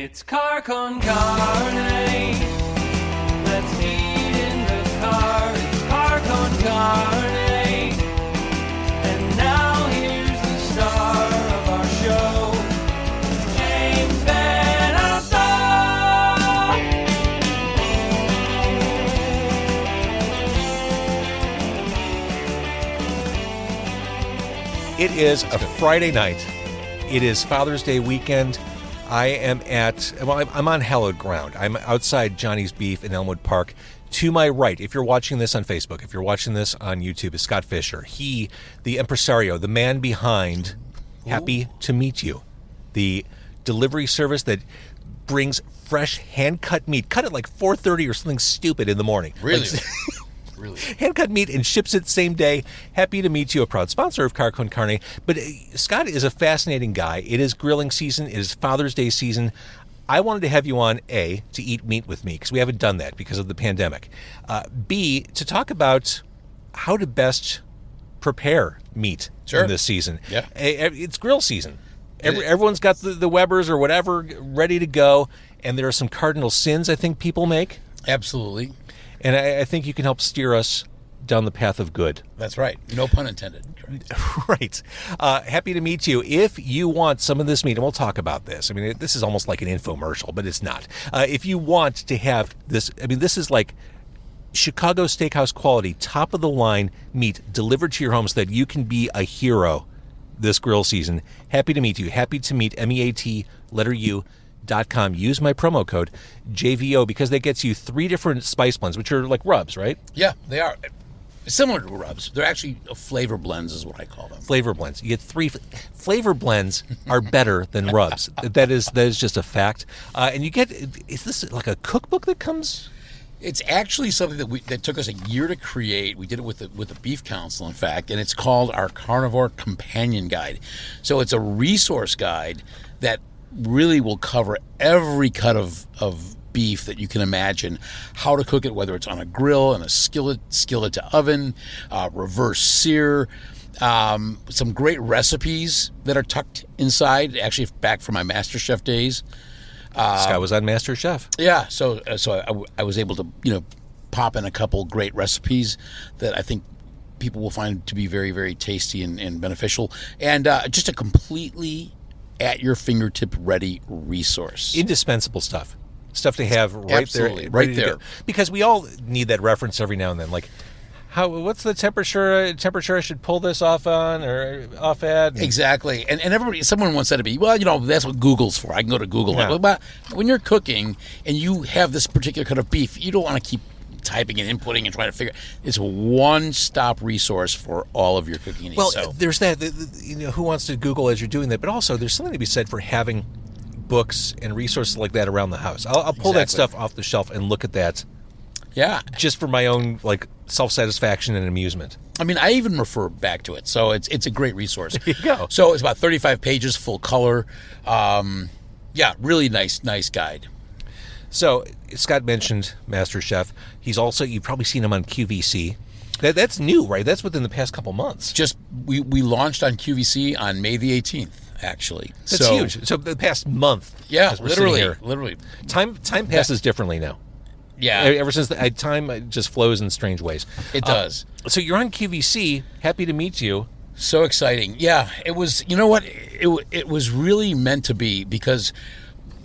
It's car con carne. Let's eat in the car. It's car con carne. And now here's the star of our show, James Van Alstyne. It is a Friday night. It is Father's Day weekend. I am I'm on hallowed ground. I'm outside Johnny's Beef in Elmwood Park. To my right, if you're watching this on Facebook, if you're watching this on YouTube, is Scott Fischer. He, the impresario, the man behind Happy to Meet You, the delivery service that brings fresh hand-cut meat, cut at like 4:30 or something stupid in the morning. Really? Really? Hand-cut meat and ships it same day. Happy to Meet You, a proud sponsor of Car Con Carne. But Scott is a fascinating guy. It is grilling season. It is Father's Day season. I wanted to have you on, A, to eat meat with me, because we haven't done that because of the pandemic. B, to talk about how to best prepare meat in this season. Yeah. It's grill season. Everyone's got the Webers or whatever ready to go, and there are some cardinal sins I think people make. Absolutely. And I think you can help steer us down the path of good. That's right. No pun intended. Right. Happy to meet you. If you want some of this meat, and we'll talk about this. I mean, this is almost like an infomercial, but it's not. If you want to have this, I mean, this is like Chicago steakhouse quality, top of the line meat delivered to your home so that you can be a hero this grill season. Happy to meet you. Happy to meet, MEAT, letter U.com. Use my promo code JVO because that gets you 3 different spice blends, which are like rubs, right? Yeah, they are similar to rubs. They're actually flavor blends, is what I call them. Flavor blends. You get 3 flavor blends are better than rubs. That is just a fact. And you get, is this like a cookbook that comes? It's actually something that took us a year to create. We did it with the Beef Council, in fact, and it's called our Carnivore Companion Guide. So it's a resource guide that really will cover every cut of beef that you can imagine, how to cook it, whether it's on a grill, in a skillet to oven, reverse sear, some great recipes that are tucked inside, actually back from my MasterChef days. Scott was on MasterChef. Yeah, so I was able to, pop in a couple great recipes that I think people will find to be very, very tasty and beneficial, and just a completely at your fingertip ready resource. Indispensable stuff to have right Absolutely, there, right ready there. to go. Because we all need that reference every now and then, like what's the temperature I should pull this off on or off at? Exactly. And someone once said to me, well, that's what Google's for. I can go to Google. Yeah. But when you're cooking and you have this particular kind of beef, you don't want to keep typing and inputting and trying to figure. It's a one-stop resource for all of your cooking needs. Well, there's that. Who wants to Google as you're doing that? But also, there's something to be said for having books and resources like that around the house. I'll pull that stuff off the shelf and look at that. Yeah, just for my own self-satisfaction and amusement. I mean, I even refer back to it, so it's a great resource. There you go. So it's about 35 pages, full color. Really nice guide. So Scott mentioned MasterChef. He's also, you've probably seen him on QVC. That's new, right? That's within the past couple months. Just we launched on QVC on May the 18th, actually. That's huge. So the past month. Yeah, literally. Time passes differently now. Yeah. Ever since time just flows in strange ways. It does. So you're on QVC. Happy to meet you. So exciting. Yeah, it was, you know what? It was really meant to be, because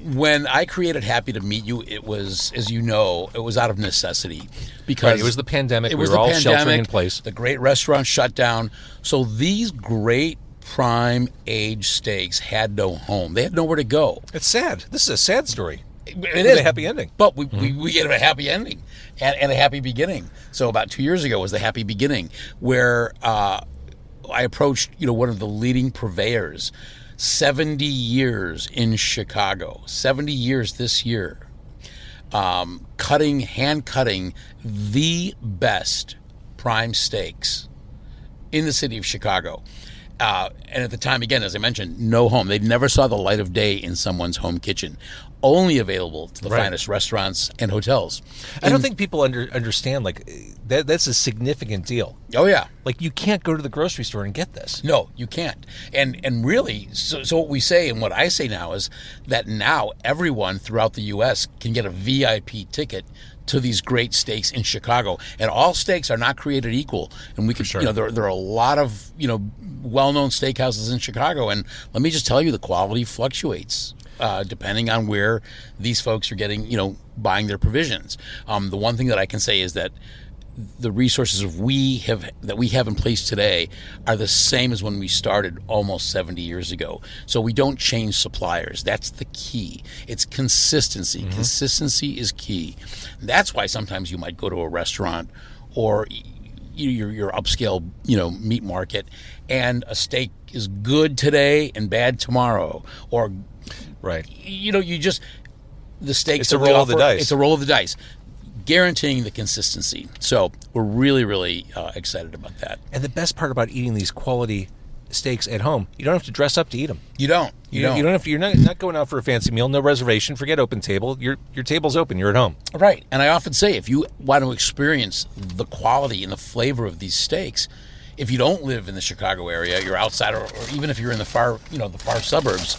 when I created Happy to Meet You, it was, as you know, it was out of necessity. Because it was the pandemic. We were all sheltering in place. The great restaurants shut down. So these great prime age steaks had no home. They had nowhere to go. It's sad. This is a sad story. It is a happy ending, but we get a happy ending and a happy beginning. So about 2 years ago was the happy beginning, where I approached one of the leading purveyors, 70 years in Chicago, 70 years this year, hand cutting the best prime steaks in the city of Chicago. And at the time, again, as I mentioned, no home. They never saw the light of day in someone's home kitchen. Only available to the Right. finest restaurants and hotels. I don't think people understand, like, that's a significant deal. Oh, yeah. Like, you can't go to the grocery store and get this. No, you can't. And really, so what we say and what I say now is that now everyone throughout the U.S. can get a VIP ticket to these great steaks in Chicago. And all steaks are not created equal. And we could, sure. there are a lot of, well-known steakhouses in Chicago. And let me just tell you, the quality fluctuates. Depending on where these folks are getting, buying their provisions. The one thing that I can say is that the resources we have in place today are the same as when we started almost 70 years ago. So we don't change suppliers. That's the key. It's consistency. Mm-hmm. Consistency is key. That's why sometimes you might go to a restaurant or your upscale, meat market, and a steak is good today and bad tomorrow, or right. The steaks. It's a roll of the dice. It's a roll of the dice, guaranteeing the consistency. So we're really, really excited about that. And the best part about eating these quality steaks at home, you don't have to dress up to eat them. You don't. You don't have to. You're not going out for a fancy meal. No reservation. Forget open table. Your table's open. You're at home. Right. And I often say, if you want to experience the quality and the flavor of these steaks, if you don't live in the Chicago area, you're outside, or even if you're in the far suburbs,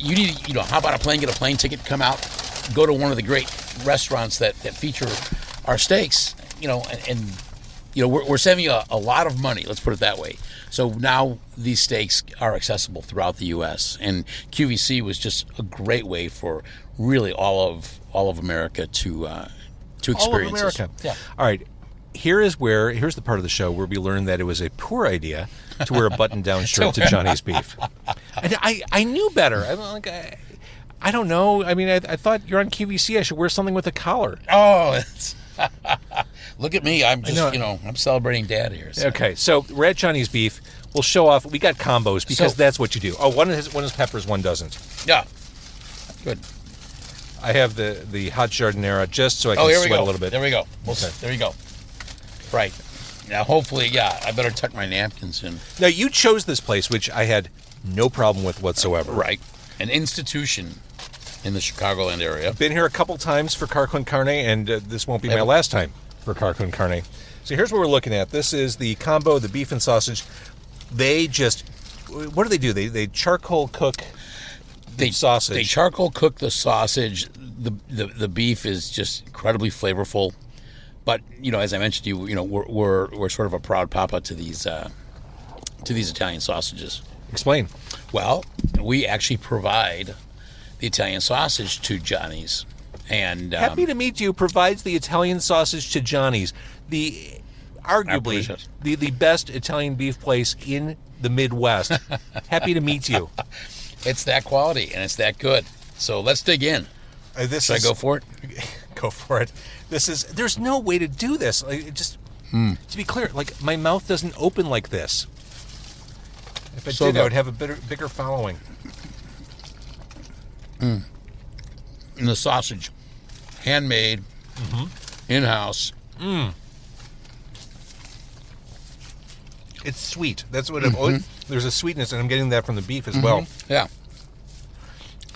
you need, how about get a plane ticket, come out, go to one of the great restaurants that feature our steaks, and we're saving you a lot of money. Let's put it that way. So now these steaks are accessible throughout the U.S. and QVC was just a great way for really all of America to experience all of America. Yeah. All right. Here's the part of the show where we learned that it was a poor idea to wear a button-down shirt to Johnny's Beef. And I knew better. I don't know. I mean, I thought you're on QVC. I should wear something with a collar. Oh, look at me. I'm just, I'm celebrating Dad here. So. Okay, so we're at Johnny's Beef. We'll show off. We got combos because that's what you do. Oh, one is peppers, one doesn't. Yeah. Good. I have the hot jardinera just so I can sweat a little bit. There we go. Okay. There you go. Right. Now, hopefully, I better tuck my napkins in. Now, you chose this place, which I had no problem with whatsoever. Right. An institution in the Chicagoland area. Been here a couple times for car con carne, and this won't be my last time for car con carne. So here's what we're looking at. This is the combo, the beef and sausage. What do? They charcoal cook the sausage. They charcoal cook the sausage. The beef is just incredibly flavorful. But as I mentioned to you, we're sort of a proud papa to these Italian sausages. Explain. Well, we actually provide the Italian sausage to Johnny's, and Happy to Meet You provides the Italian sausage to Johnny's, arguably the best Italian beef place in the Midwest. Happy to meet you. It's that quality and it's that good. So let's dig in. Should I go for it? Go for it. There's no way to do this. To be clear, like my mouth doesn't open like this. If it did, I would have a bigger following. And the sausage, handmade, in-house. It's sweet. That's what there's a sweetness, and I'm getting that from the beef as well. Yeah.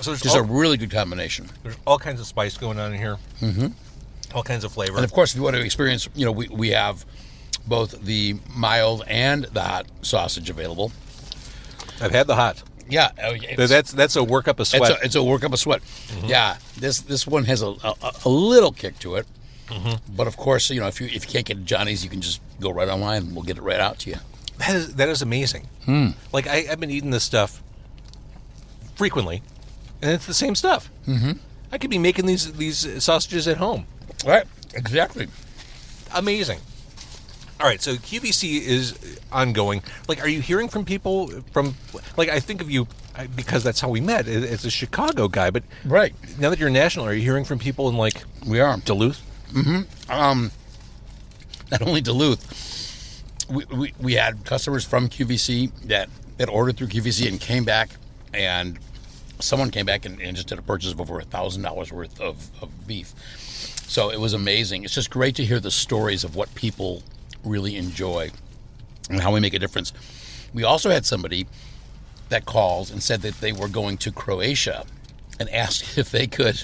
So there's just a really good combination. There's all kinds of spice going on in here. Mm-hmm. All kinds of flavor. And of course, if you want to experience, we have both the mild and the hot sausage available. I've had the hot. Yeah, that's a work up a sweat. It's a work up a sweat. Mm-hmm. Yeah, this one has a little kick to it. Mm-hmm. But of course, if you can't get Johnny's, you can just go right online and we'll get it right out to you. That is amazing. Like I've been eating this stuff frequently, and it's the same stuff. Mm-hmm. I could be making these sausages at home. Right, exactly. Amazing. All right, so QVC is ongoing. Like, are you hearing from people I think of you because that's how we met as a Chicago guy, but right now that you're national, are you hearing from people in we are Duluth? Mm-hmm. Not only Duluth, we had customers from QVC that ordered through QVC and came back, and someone came back and just did a purchase of over $1,000 worth of beef. So it was amazing. It's just great to hear the stories of what people really enjoy and how we make a difference. We also had somebody that called and said that they were going to Croatia and asked if they could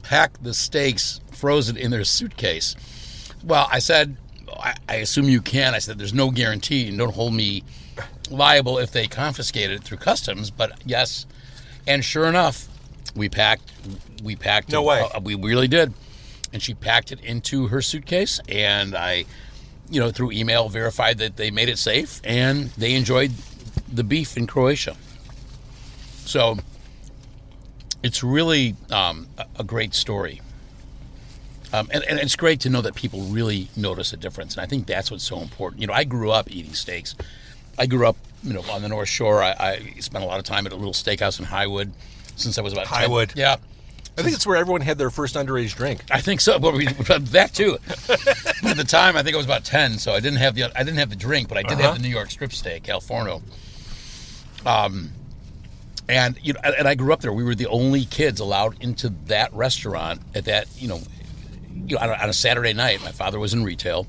pack the steaks frozen in their suitcase. Well, I said, I assume you can. I said, there's no guarantee, and don't hold me liable if they confiscate it through customs. But yes, and sure enough, we packed. No way. We really did. And she packed it into her suitcase, and I, through email verified that they made it safe, and they enjoyed the beef in Croatia. So it's really a great story. And it's great to know that people really notice a difference. And I think that's what's so important. I grew up eating steaks. I grew up, on the North Shore. I spent a lot of time at a little steakhouse in Highwood since I was about 10. Highwood. Yeah. I think it's where everyone had their first underage drink. I think so. Well, that too. At the time, I think I was about 10, so I didn't have the drink, but I did have the New York strip steak, Al Forno. And I grew up there. We were the only kids allowed into that restaurant at that, on a Saturday night. My father was in retail,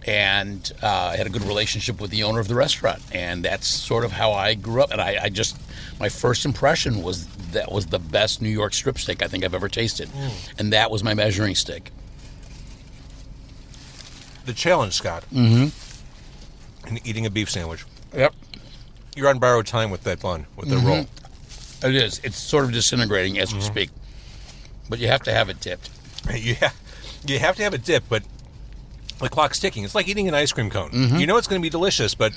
and I had a good relationship with the owner of the restaurant, and that's sort of how I grew up. And I just, my first impression was that was the best New York strip steak I think I've ever tasted, and that was my measuring stick. The challenge, Scott, in eating a beef sandwich. Yep, You're on borrowed time with that bun, with the roll. it is. It's sort of disintegrating as we speak, but you have to have it dipped. Yeah, you have to have it dipped, but the clock's ticking. It's like eating an ice cream cone. You know it's going to be delicious, but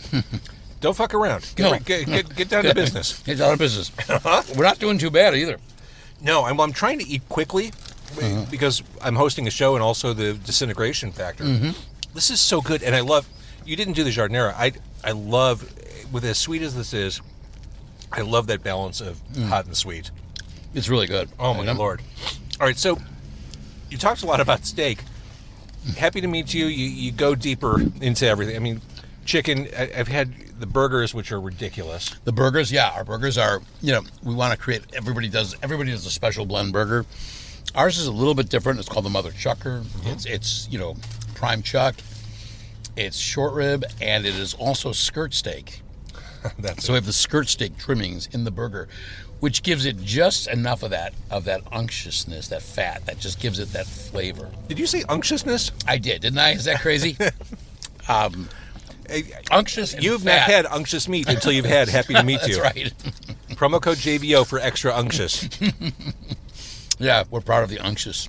don't fuck around. Get down to business. Get down to business. We're not doing too bad either. No, I'm trying to eat quickly because I'm hosting a show and also the disintegration factor. This is so good, and I love. You didn't do the giardiniera. I love, with as sweet as this is, I love that balance of hot and sweet. It's really good. Oh my Lord! All right, so you talked a lot about steak. Happy to meet you. You go deeper into everything. I mean, chicken. I've had the burgers, which are ridiculous. The burgers, yeah, our burgers are. We want to create. Everybody does a special blend burger. Ours is a little bit different. It's called the Mother Chucker. It's prime chuck. It's short rib, and it is also skirt steak. So we have the skirt steak trimmings in the burger, which gives it just enough of that unctuousness, that fat, that just gives it that flavor. Did you say unctuousness? I did, didn't I? Is that crazy? Unctuous and You've fat. not had unctuous meat until you've had Happy to Meet You. That's right. Promo code JVO for extra unctuous. Yeah, we're proud of the unctuous.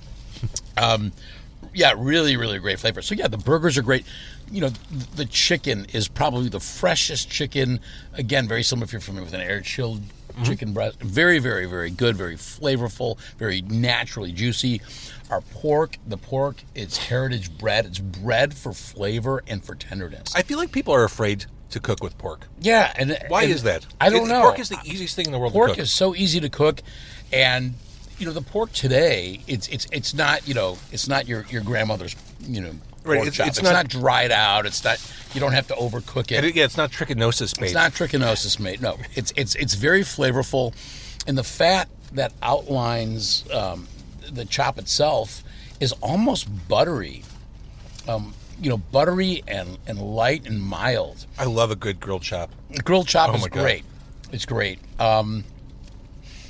Yeah, really, really great flavor. So yeah, the burgers are great. The chicken is probably the freshest chicken. Again, very similar if you're familiar with an air-chilled chicken breast. Very, very, very good, very flavorful, very naturally juicy. Our pork, it's heritage bred. It's bred for flavor and for tenderness. I feel like people are afraid to cook with pork. Yeah. And why is that? I don't know. Pork is the easiest thing in the world to cook. Pork is so easy to cook, and the pork today, it's not it's not your grandmother's Right, pork chop. It's not dried out. It's not. You don't have to overcook it. It's not trichinosis bait. It's not trichinosis made. No, it's very flavorful, and the fat that outlines the chop itself is almost buttery. Buttery and light and mild. I love a good grilled chop. Grilled chop is my God. great. It's great. And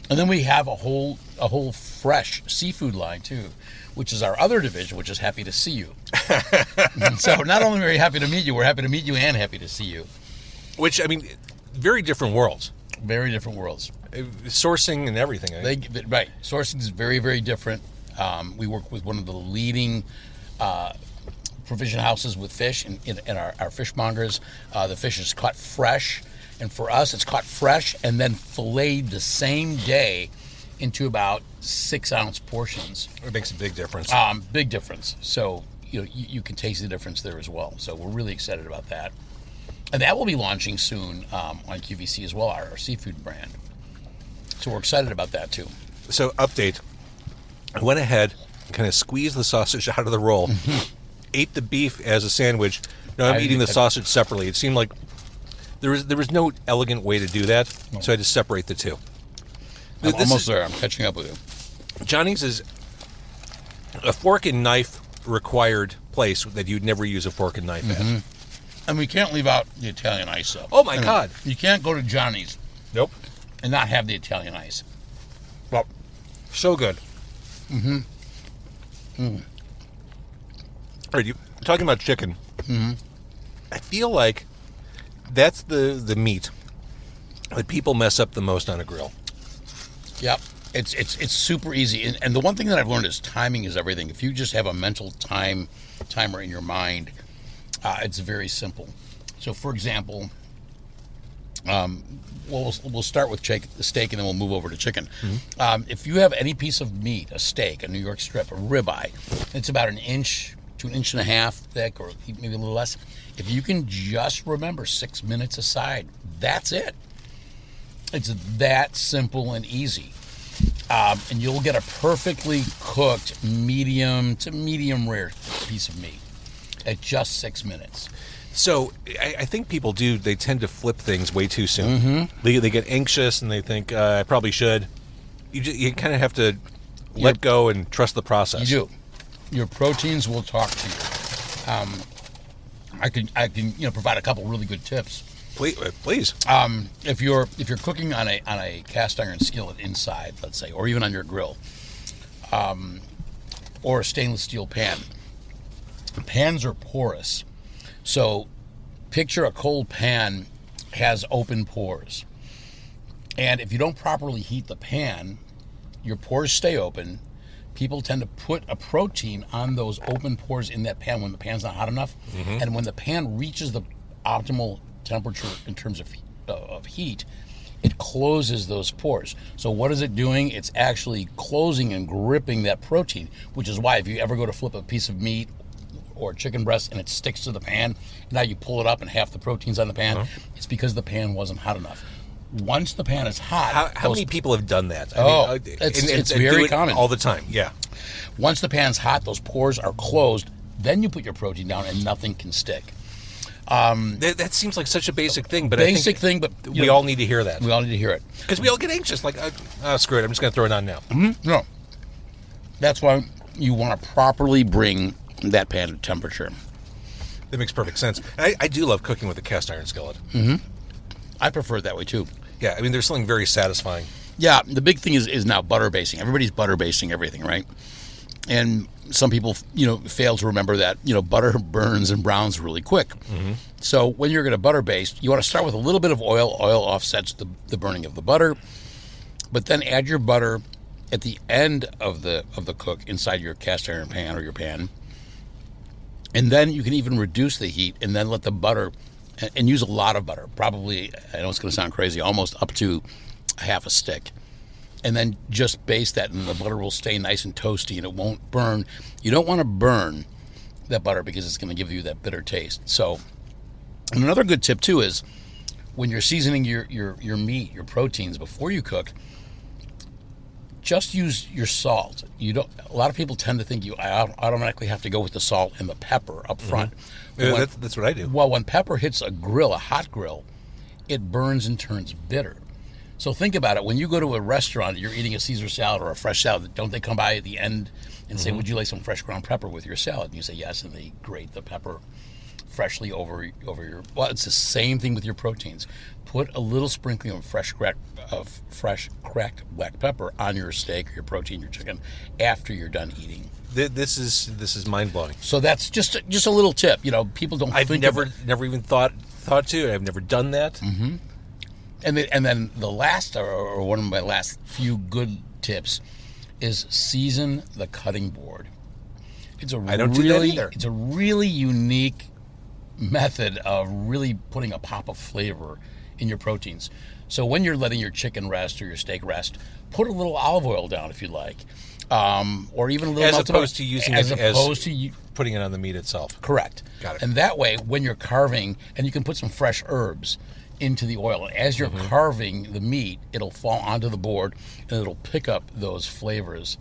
then we have a whole fresh seafood line too, which is our other division, which is Happy to See You. So not only are we happy to meet you, we're happy to meet you and happy to see you. Which, I mean, very different worlds. Very different worlds. Sourcing and everything. Right. Sourcing is very, very different. We work with one of the leading provision houses with fish in our fishmongers. The fish is caught fresh. And for us, it's caught fresh and then filleted the same day into about 6-ounce portions. It makes a big difference. Big difference. So you can taste the difference there as well. So we're really excited about that. And that will be launching soon on QVC as well, our seafood brand. So we're excited about that too. So update. I went ahead and kind of squeezed the sausage out of the roll, ate the beef as a sandwich. Now I'm eating the sausage separately. It seemed like there was no elegant way to do that, so I had to separate the two. I'm almost there. I'm catching up with you. Johnny's is a fork and knife required place that you'd never use a fork and knife at. And we can't leave out the Italian ice, though. Oh, my God. You can't go to Johnny's Nope. and not have the Italian ice. Well, so good. All right, you talking about chicken. I feel like that's the meat that people mess up the most on a grill. Yep. It's super easy. And the one thing that I've learned is timing is everything. If you just have a mental timer in your mind, it's very simple. So, for example, we'll start with the steak, and then we'll move over to chicken. If you have any piece of meat, a steak, a New York strip, a ribeye, it's about an inch to an inch and a half thick, or maybe a little less. If you can just remember 6 minutes aside, that's it. It's that simple and easy. And you'll get a perfectly cooked medium to medium rare piece of meat at just 6 minutes. So I think people they tend to flip things way too soon. They get anxious and they think, I probably should. You kind of have to let go and trust the process. You do. Your proteins will talk to you. I can provide a couple really good tips. Please. If you're cooking on a cast iron skillet inside, let's say, or even on your grill, or a stainless steel pan, pans are porous. So picture a cold pan has open pores. And if you don't properly heat the pan, your pores stay open. People tend to put a protein on those open pores in that pan when the pan's not hot enough. And when the pan reaches the optimal temperature in terms of heat, it closes those pores. So what is it doing? It's actually closing and gripping that protein, which is why if you ever go to flip a piece of meat or chicken breast and it sticks to the pan, and now you pull it up and half the protein's on the pan, it's because the pan wasn't hot enough. Once the pan is hot... How many people have done that? It's very common. All the time, yeah. Once the pan's hot, those pores are closed, then you put your protein down and nothing can stick. That seems like such a basic thing, but but we all need to hear that. We all need to hear it. Because we all get anxious, like, screw it, I'm just going to throw it on now. No. That's why you want to properly bring that pan to temperature. That makes perfect sense. And I do love cooking with a cast iron skillet. I prefer it that way, too. Yeah, I mean, there's something very satisfying. Yeah, the big thing is now butter basting. Everybody's butter basting everything, right? And some people, fail to remember that, butter burns and browns really quick. So when you're going to butter baste, you want to start with a little bit of oil. Oil offsets the burning of the butter. But then add your butter at the end of the cook inside your cast iron pan or your pan. And then you can even reduce the heat and then let the butter, and use a lot of butter, probably, I know it's going to sound crazy, almost up to half a stick. And then just baste that, and the butter will stay nice and toasty, and it won't burn. You don't want to burn that butter because it's going to give you that bitter taste. So, and another good tip, too, is when you're seasoning your meat, your proteins, before you cook, just use your salt. A lot of people tend to think you automatically have to go with the salt and the pepper up front. Yeah, that's what I do. Well, when pepper hits a hot grill, it burns and turns bitter. So think about it. When you go to a restaurant, you're eating a Caesar salad or a fresh salad, don't they come by at the end and say, would you like some fresh ground pepper with your salad? And you say yes, and they grate the pepper freshly over your... Well, it's the same thing with your proteins. Put a little sprinkling of fresh cracked black pepper on your steak, your protein, your chicken, after you're done eating. This is mind-blowing. So that's just a little tip. People don't I've think never even thought to. I've never done that. And then the last, or one of my last few good tips, is season the cutting board. I don't do that either. It's a really unique method of really putting a pop of flavor in your proteins. So when you're letting your chicken rest or your steak rest, put a little olive oil down if you like, or even a little as melted opposed to using as it opposed as to putting it on the meat itself. Correct. Got it. And that way, when you're carving, and you can put some fresh herbs into the oil, and as you're carving the meat, it'll fall onto the board and it'll pick up those flavors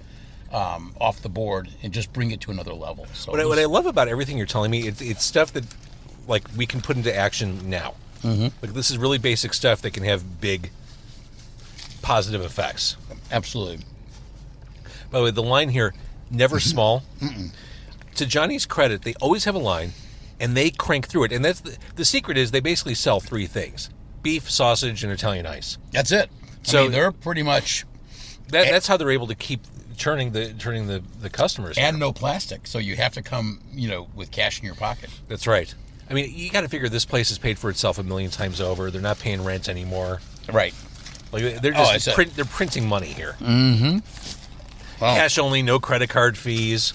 off the board and just bring it to another level. So what I love about everything you're telling me, it's stuff that like we can put into action now. Like this is really basic stuff that can have big positive effects. Absolutely. By the way, the line here, never small. To Johnny's credit, they always have a line and they crank through it. And that's the secret is they basically sell three things: beef, sausage, and Italian ice. That's it. So I mean, they're pretty much that's how they're able to keep turning the customers. and no plastic. So you have to come, with cash in your pocket. That's right. I mean, you got to figure this place has paid for itself a million times over. They're not paying rent anymore. Right. Like they're just they're printing money here. Mm-hmm. Wow. Cash only, no credit card fees.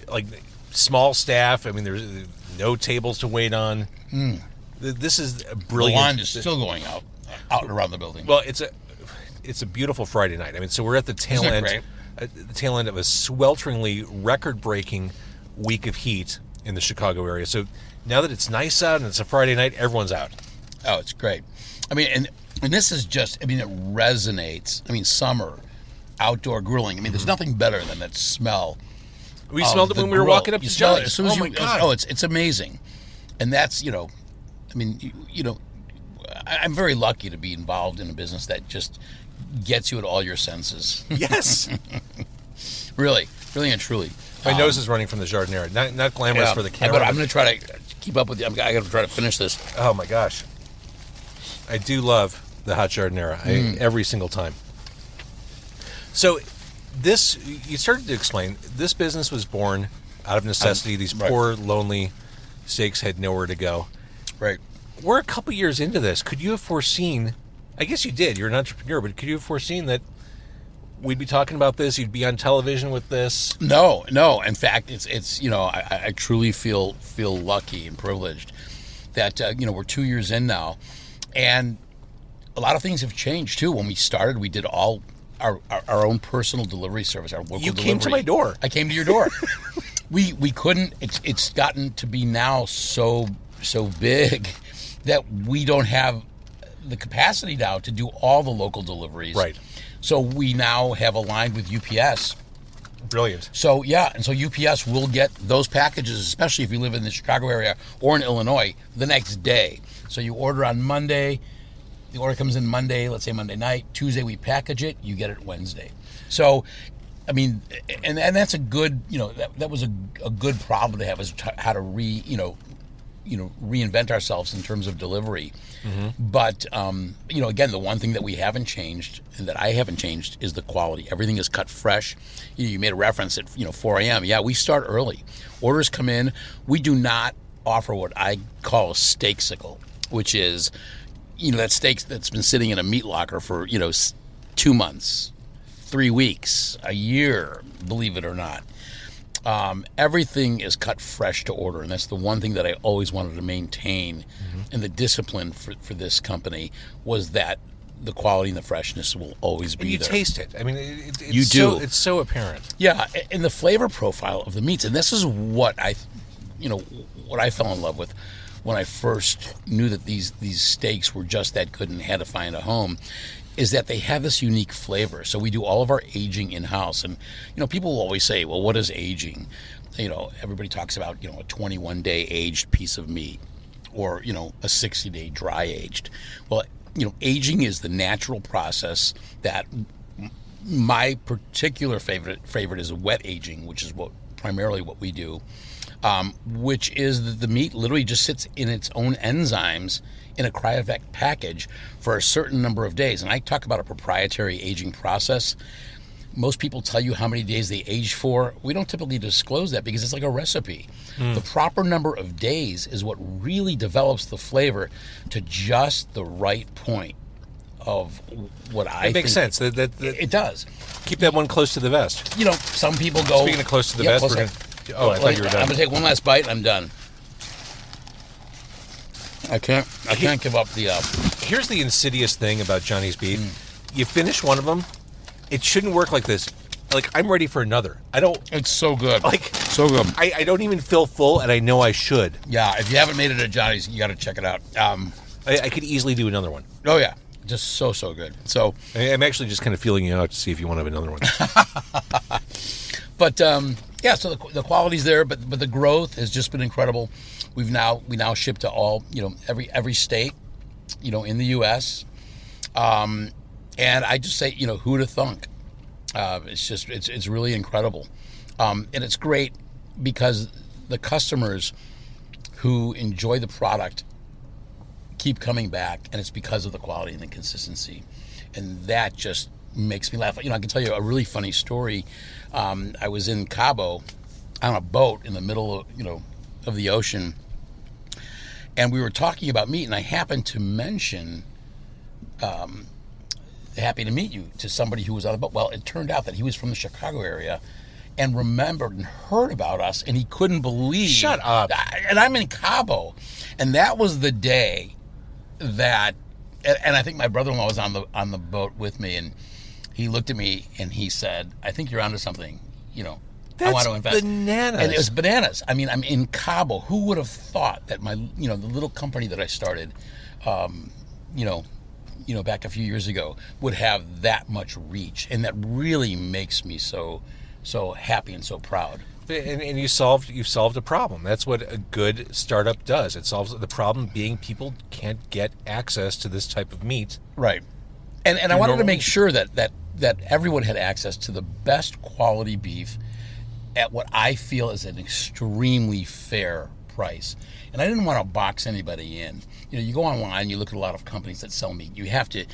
Like small staff. I mean, there's no tables to wait on. This is a brilliant. The line is still going out and around the building. Well, it's a beautiful Friday night. I mean, so we're at the tail Isn't end, it the tail end of a swelteringly record-breaking week of heat in the Chicago area. So now that it's nice out and it's a Friday night, everyone's out. Oh, it's great. I mean, and this is just, it resonates. I mean, summer, outdoor grilling. I mean, there's nothing better than that smell. We smelled it when we were grill. walking up You to smell it Johnny's. as soon as Oh, you, my God. oh, it's amazing. And that's, I mean, I'm very lucky to be involved in a business that just gets you at all your senses. Yes. Really and truly. My nose is running from the jardinera. Not glamorous for the camera. But I'm going to try to keep up with you. I got to try to finish this. Oh, my gosh. I do love the hot jardinera every single time. So this, you started to explain, this business was born out of necessity. These right. poor, lonely steaks had nowhere to go. Right. We're a couple years into this. Could you have foreseen, I guess you did, you're an entrepreneur, but could you have foreseen that we'd be talking about this, you'd be on television with this? No. In fact, it's I truly feel lucky and privileged that, we're 2 years in now. And a lot of things have changed, too. When we started, we did all our own personal delivery service, our local delivery. You came to my door. I came to your door. We couldn't, it's gotten to be now so big that we don't have the capacity now to do all the local deliveries. Right. So we now have aligned with UPS. Brilliant. So, yeah, and so UPS will get those packages, especially if you live in the Chicago area or in Illinois, the next day. So you order on Monday, the order comes in Monday, let's say Monday night. Tuesday we package it, you get it Wednesday. So, I mean, and that's a good, that was a good problem to have, is how to reinvent ourselves in terms of delivery. Mm-hmm. But, again, the one thing that we haven't changed and that I haven't changed is the quality. Everything is cut fresh. You made a reference at, 4 a.m. Yeah, we start early. Orders come in. We do not offer what I call a steak sickle, which is, that steak that's been sitting in a meat locker for, 2 months, 3 weeks, a year, believe it or not. Everything is cut fresh to order, and that's the one thing that I always wanted to maintain. Mm-hmm. And the discipline for this company was that the quality and the freshness will always be you there. taste it. I mean, it's you do. It's so apparent. Yeah, and the flavor profile of the meats, and this is what I fell in love with when I first knew that these steaks were just that good and had to find a home, is that they have this unique flavor. So we do all of our aging in-house. And, people will always say, well, what is aging? Everybody talks about, a 21-day aged piece of meat or, a 60-day dry aged. Well, aging is the natural process that my particular favorite is wet aging, which is primarily what we do, which is that the meat literally just sits in its own enzymes in a cryovac package for a certain number of days. And I talk about a proprietary aging process. Most people tell you how many days they age for. We don't typically disclose that because it's like a recipe. The proper number of days is what really develops the flavor to just the right point of what I think. It makes sense. It does. Keep that one close to the vest. Some people go... Speaking of close to the vest, close we're to- going to... Oh, I thought you were done. I'm going to take one last bite and I'm done. I can't give up the... Here's the insidious thing about Johnny's beef. You finish one of them, it shouldn't work like this. Like, I'm ready for another. I don't... It's so good. Like... So good. I don't even feel full, and I know I should. Yeah, if you haven't made it at Johnny's, you got to check it out. I could easily do another one. Oh, yeah. Just so good. So... I'm actually just kind of feeling you out to see if you want to have another one. But, so the quality's there, but the growth has just been incredible. We now ship to all, every state, in the U.S. And I just say, who'd have thunk? It's really incredible. And it's great because the customers who enjoy the product keep coming back, and it's because of the quality and the consistency, and that just makes me laugh. I can tell you a really funny story. I was in Cabo on a boat in the middle of the ocean, and we were talking about meat, and I happened to mention happy to meet you to somebody who was on the boat. Well, it turned out that he was from the Chicago area and remembered and heard about us, and he couldn't believe. Shut up. And I'm in Cabo, and that was the day that, and I think my brother-in-law was on the boat with me, and he looked at me and he said, "I think you're onto something. I want to invest." That's bananas. And it was bananas. I mean, I'm in Cabo. Who would have thought that my, the little company that I started, back a few years ago would have that much reach, and that really makes me so happy and so proud. And you've solved a problem. That's what a good startup does. It solves the problem being people can't get access to this type of meat. Right. And I wanted to make sure that everyone had access to the best quality beef at what I feel is an extremely fair price. And I didn't want to box anybody in. You go online, you look at a lot of companies that sell meat. You have to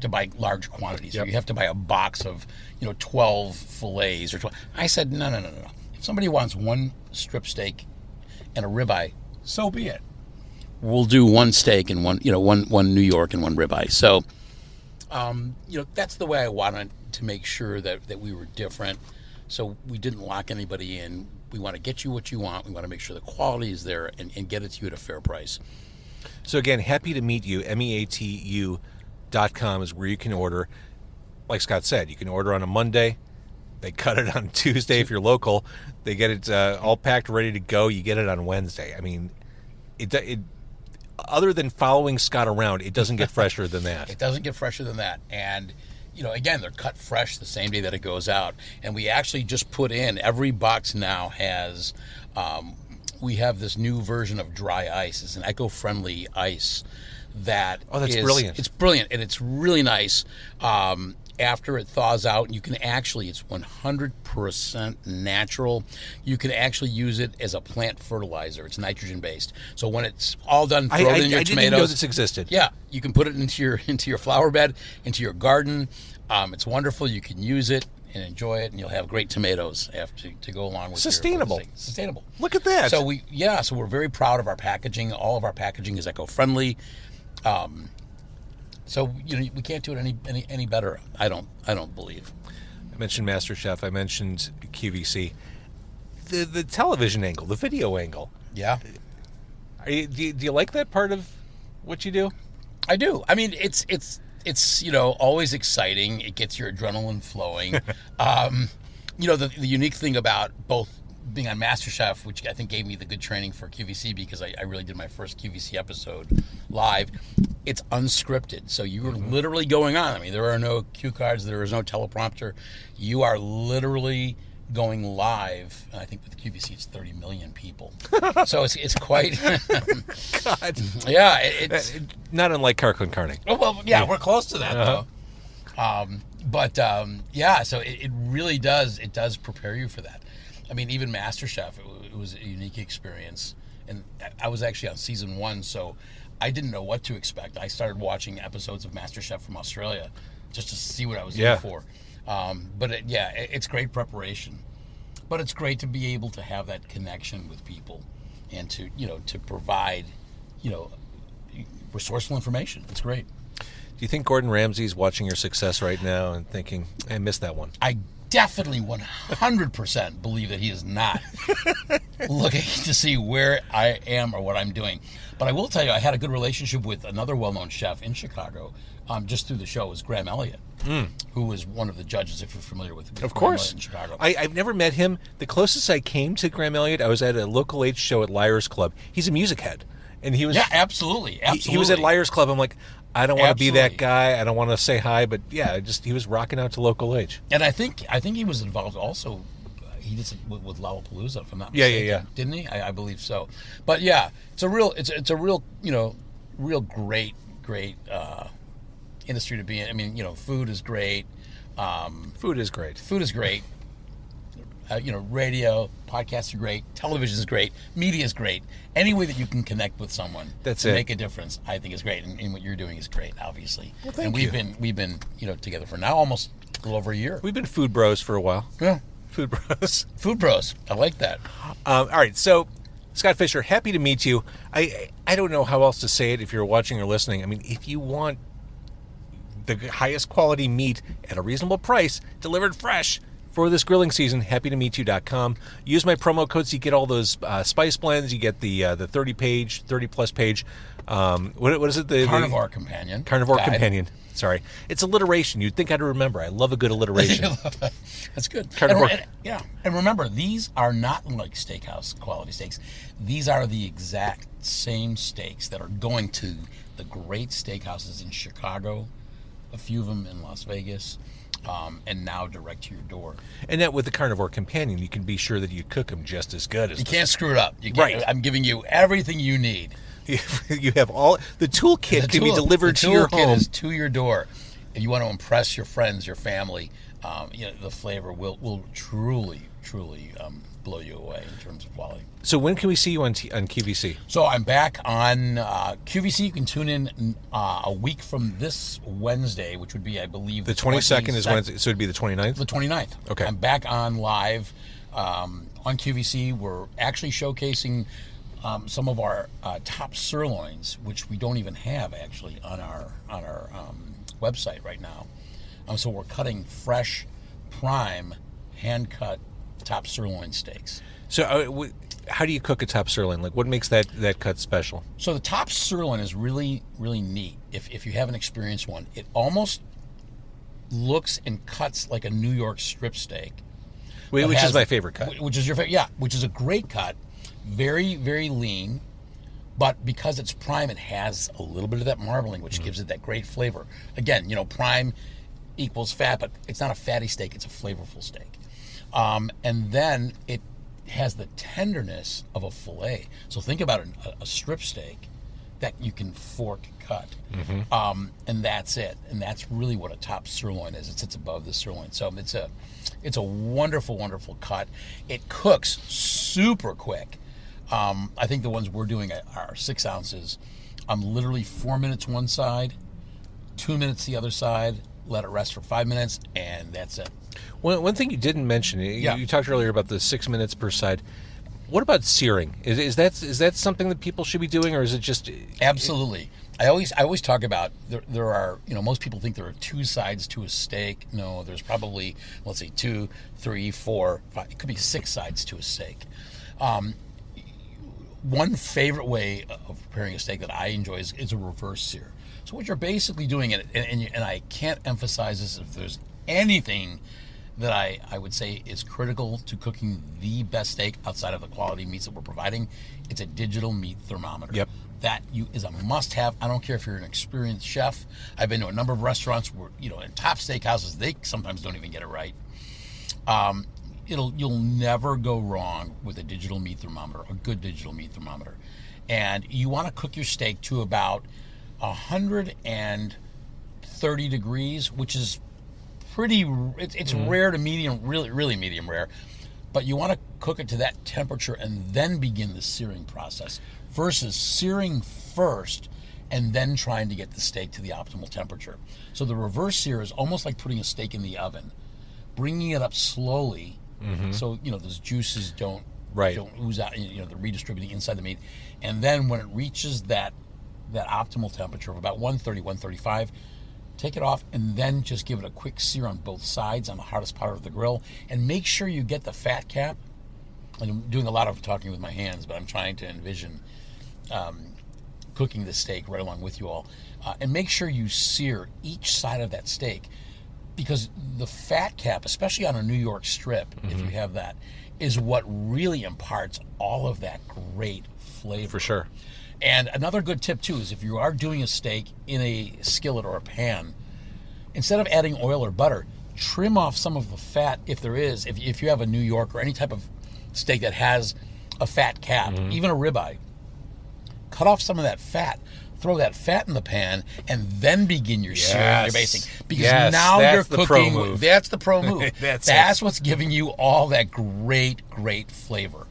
buy large quantities. Yep. Or you have to buy a box of 12 fillets or 12. I said no. If somebody wants one strip steak and a ribeye, so be it. We'll do one steak and one New York and one ribeye. So that's the way I wanted to make sure that we were different. So we didn't lock anybody in. We want to get you what you want. We want to make sure the quality is there and get it to you at a fair price. So again, happy to meet you, meatu.com is where you can order. Like Scott said, you can order on a Monday. They cut it on Tuesday if you're local. They get it all packed, ready to go. You get it on Wednesday. I mean, it other than following Scott around, it doesn't get fresher than that. It doesn't get fresher than that. And again, they're cut fresh the same day that it goes out. And we actually just put in, every box now has, we have this new version of dry ice. It's an eco-friendly ice that that's brilliant. It's brilliant, and it's really nice. After it thaws out, you can actually, it's 100% natural. You can actually use it as a plant fertilizer. It's nitrogen-based. So when it's all done, throw it in your I tomatoes. didn't even know this existed. Yeah, you can put it into your flower bed, into your garden. It's wonderful. You can use it and enjoy it, and you'll have great tomatoes to go along with Sustainable. Sustainable. Look at that. So we're very proud of our packaging. All of our packaging is eco-friendly. So we can't do it any better. I don't believe. I mentioned MasterChef. I mentioned QVC. The television angle, the video angle. Yeah. Do you like that part of what you do? I do. I mean, it's always exciting. It gets your adrenaline flowing. The unique thing about both being on MasterChef, which I think gave me the good training for QVC, because I really did my first QVC episode live. It's unscripted, so you are literally going on. I mean, there are no cue cards, there is no teleprompter. You are literally going live. And I think with QVC, it's 30 million people. So it's quite. God. Yeah, it's not unlike Car Con Carne. Oh, well, yeah, we're close to that though. So it really does. It does prepare you for that. I mean, even MasterChef, it was a unique experience. And I was actually on season 1, so I didn't know what to expect. I started watching episodes of MasterChef from Australia just to see what I was in for. It's great preparation. But it's great to be able to have that connection with people and to provide, resourceful information. It's great. Do you think Gordon Ramsay's watching your success right now and thinking, I missed that one? I definitely 100% believe that he is not looking to see where I am or what I'm doing. But I will tell you, I had a good relationship with another well-known chef in Chicago, just through the show, was Graham Elliott, who was one of the judges, if you're familiar with of Graham course. Elliott in Chicago. I've never met him. The closest I came to Graham Elliott, I was at a local age show at Liars Club. He's a music head. And he was absolutely. He was at Liars Club. I'm like, I don't want to be that Absolutely. guy. I don't want to say hi, but yeah, he was rocking out to local age. And I think he was involved also. He did some with Lollapalooza, if I'm not mistaken. Yeah. Didn't he? I believe so. But yeah, it's a real real great industry to be in. I mean, food is great. Food is great. Food is great. radio, podcasts are great, television is great, media is great. Any way that you can connect with someone to make a difference, I think is great. And what you're doing is great, obviously. Well, thank and you. we've been together for now almost a little over a year. We've been food bros for a while. Yeah. Food bros. Food bros. I like that. All right, so Scott Fischer, happy to meet you. I don't know how else to say it if you're watching or listening. I mean, if you want the highest quality meat at a reasonable price, delivered fresh for this grilling season, happytomeetyou.com. Use my promo code so you get all those spice blends. You get the 30-plus page. What is it? The Carnivore Companion. Carnivore guide. Companion. Sorry. It's alliteration. You'd think I'd remember. I love a good alliteration. That's good. Carnivore. And remember, these are not like steakhouse quality steaks. These are the exact same steaks that are going to the great steakhouses in Chicago, a few of them in Las Vegas, and now direct to your door. And that with the Carnivore Companion, you can be sure that you cook them just as good as You can't screw it up. Right. I'm giving you everything you need. You have all the toolkit can be delivered to your home. The toolkit is to your door. If you want to impress your friends, your family, the flavor will truly blow you away in terms of quality. So when can we see you on QVC? So I'm back on QVC. You can tune in a week from this Wednesday, which would be, I believe, The 22nd is Wednesday, so it'd be the 29th? The 29th. Okay. I'm back on live on QVC. We're actually showcasing some of our top sirloins, which we don't even have actually on our website right now. So we're cutting fresh, prime, hand-cut top sirloin steaks. So how do you cook a top sirloin? Like, what makes that cut special? So the top sirloin is really, really neat. If you haven't experienced one, it almost looks and cuts like a New York strip steak. Which is my favorite cut. Which is your favorite? Yeah, which is a great cut. Very, very lean. But because it's prime, it has a little bit of that marbling, which gives it that great flavor. Again, prime equals fat, but it's not a fatty steak. It's a flavorful steak. And then it has the tenderness of a filet. So think about a strip steak that you can fork cut. And that's it. And that's really what a top sirloin is. It sits above the sirloin. So it's a wonderful, wonderful cut. It cooks super quick. I think the ones we're doing are 6 ounces. Literally 4 minutes one side, 2 minutes the other side, let it rest for 5 minutes, and that's it. One thing you didn't mention, you talked earlier about the 6 minutes per side. What about searing? Is that something that people should be doing, or is it just... Absolutely. I always talk about there are, most people think there are 2 sides to a steak. No, there's probably, let's say 2, 3, 4, 5, it could be 6 sides to a steak. One favorite way of preparing a steak that I enjoy is a reverse sear. So what you're basically doing, and I can't emphasize this, if there's anything that I would say is critical to cooking the best steak outside of the quality meats that we're providing, it's a digital meat thermometer. Yep. That is a must-have. I don't care if you're an experienced chef. I've been to a number of restaurants where, in top steakhouses, they sometimes don't even get it right. You'll never go wrong with a digital meat thermometer, a good digital meat thermometer. And you want to cook your steak to about 130 degrees, which is pretty, it's rare to medium, really, really medium rare. But you want to cook it to that temperature and then begin the searing process versus searing first and then trying to get the steak to the optimal temperature. So the reverse sear is almost like putting a steak in the oven, bringing it up slowly so, those juices don't ooze out, they're redistributing inside the meat. And then when it reaches that optimal temperature of about 130, 135, take it off and then just give it a quick sear on both sides on the hardest part of the grill. And make sure you get the fat cap. And I'm doing a lot of talking with my hands, but I'm trying to envision cooking the steak right along with you all. And make sure you sear each side of that steak, because the fat cap, especially on a New York strip, if you have that, is what really imparts all of that great flavor. For sure. And another good tip, too, is if you are doing a steak in a skillet or a pan, instead of adding oil or butter, trim off some of the fat, if there is, if you have a New York or any type of steak that has a fat cap, even a ribeye. Cut off some of that fat, throw that fat in the pan, and then begin your searing and your basting. Because now that's you're the cooking. pro move. That's the pro move. That's what's giving you all that great, great flavor.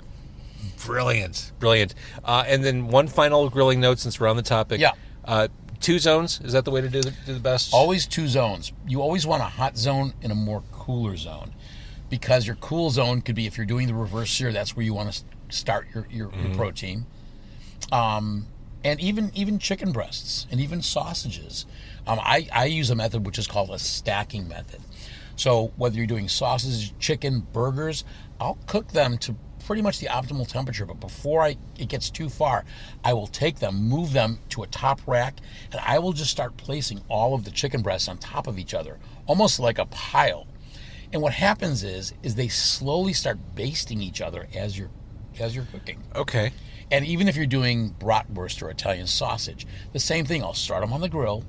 Brilliant. And then one final grilling note since we're on the topic. Yeah. 2 zones, is that the way to do the best? Always 2 zones. You always want a hot zone and a more cooler zone, because your cool zone could be, if you're doing the reverse sear, that's where you want to start your protein. And even chicken breasts and even sausages. I use a method which is called a stacking method. So whether you're doing sausages, chicken, burgers, I'll cook them to pretty much the optimal temperature. But before it gets too far, I will take them, move them to a top rack, and I will just start placing all of the chicken breasts on top of each other, almost like a pile. And what happens is they slowly start basting each other as you're cooking. Okay. And even if you're doing bratwurst or Italian sausage, the same thing. I'll start them on the grill,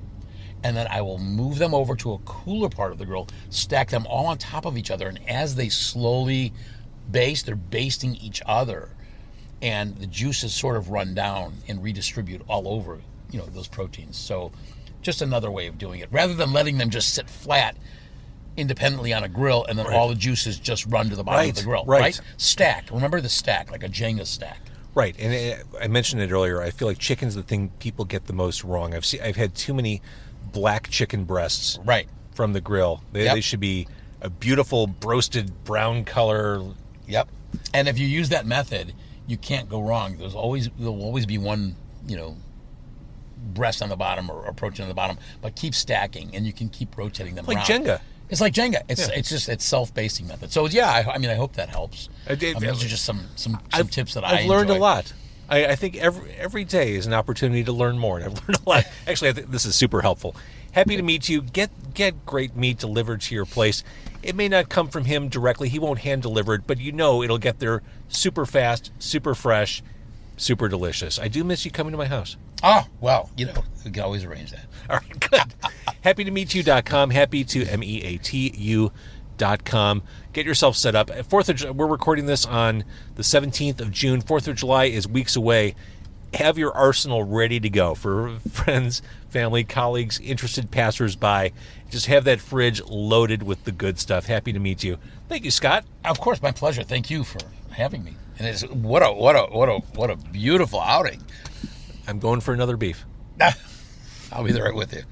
and then I will move them over to a cooler part of the grill, stack them all on top of each other, and as they slowly baste, they're basting each other, and the juices sort of run down and redistribute all over, those proteins. So just another way of doing it, rather than letting them just sit flat independently on a grill and then all the juices just run to the bottom of the grill. Right. Stack. Remember the stack, like a Jenga stack. Right, and I mentioned it earlier. I feel like chicken's the thing people get the most wrong. I've had too many black chicken breasts from the grill. They should be a beautiful roasted brown color. Yep. And if you use that method, you can't go wrong. There'll always be one, breast on the bottom or protein on the bottom, but keep stacking, and you can keep rotating them like around. Jenga. It's like Jenga. It's self-basting method. So I hope that helps. Those are just some tips that I've learned a lot. I think every day is an opportunity to learn more, and I've learned a lot. Actually, I think this is super helpful. Happy to meet you. Get great meat delivered to your place. It may not come from him directly. He won't hand deliver it, but it'll get there super fast, super fresh, super delicious. I do miss you coming to my house. Oh, well, we can always arrange that. All right, good. HappyToMeetYou.com, happy to meatu.com. Get yourself set up. We're recording this on the 17th of June. 4th of July is weeks away. Have your arsenal ready to go for friends, family, colleagues, interested passersby. Just have that fridge loaded with the good stuff. Happy to meet you. Thank you, Scott. Of course, my pleasure. Thank you for having me. And what a beautiful outing. I'm going for another beef. I'll be there right with you.